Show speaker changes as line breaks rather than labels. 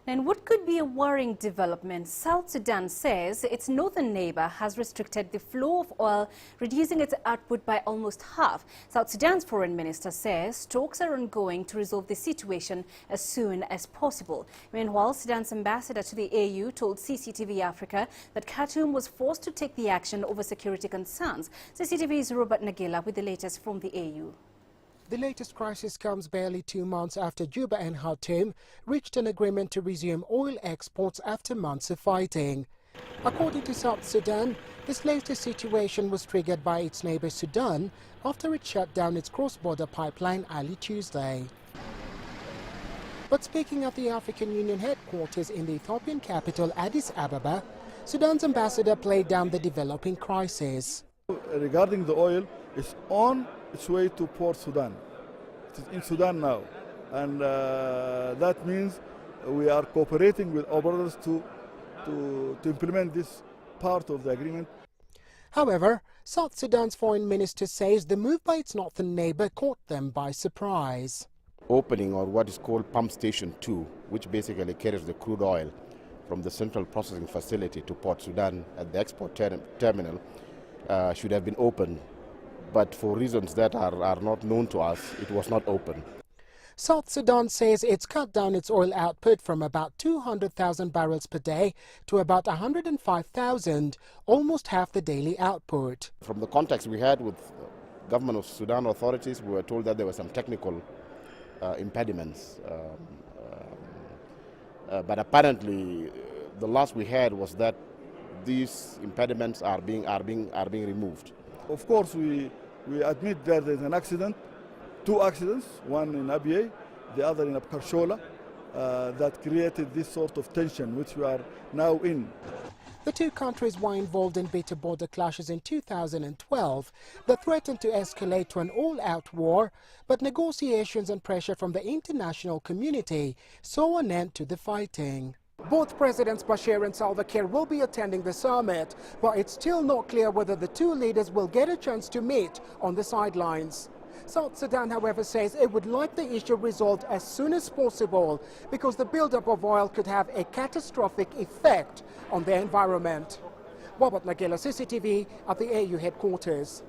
And what could be a worrying development, South Sudan says its northern neighbour has restricted the flow of oil, reducing its output by almost half. South Sudan's foreign minister says talks are ongoing to resolve the situation as soon as possible. Meanwhile, Sudan's ambassador to the AU told CCTV Africa that Khartoum was forced to take the action over security concerns. CCTV's Robert Nagila with the latest from the AU.
The latest crisis comes barely 2 months after Juba and Khartoum reached an agreement to resume oil exports after months of fighting. According to South Sudan, this latest situation was triggered by its neighbour Sudan after it shut down its cross-border pipeline early Tuesday. But speaking at the African Union headquarters in the Ethiopian capital Addis Ababa, Sudan's ambassador played down the developing crisis.
Regarding the oil, it's on its way to Port Sudan. It is in Sudan now, and that means we are cooperating with our brothers to implement this part of the agreement.
However, South Sudan's foreign minister says the move by its northern neighbour caught them by surprise.
Opening or what is called Pump Station 2, which basically carries the crude oil from the central processing facility to Port Sudan at the export terminal, should have been opened. But for reasons that are not known to us, it was not open.
South Sudan says it's cut down its oil output from about 200,000 barrels per day to about 105,000, almost half the daily output.
From the contacts we had with government of Sudan authorities, we were told that there were some technical impediments. But apparently, the last we heard was that these impediments are being removed.
Of course, we admit that there's an accident, 2 accidents, one in Abyei, the other in Abkarshola, that created this sort of tension, which we are now in.
The two countries were involved in bitter border clashes in 2012 that threatened to escalate to an all-out war, but negotiations and pressure from the international community saw an end to the fighting. Both Presidents Bashir and Salva Kiir will be attending the summit, but it's still not clear whether the two leaders will get a chance to meet on the sidelines. South Sudan, however, says it would like the issue resolved as soon as possible because the buildup of oil could have a catastrophic effect on the environment. Robert Nagila, CCTV at the AU headquarters.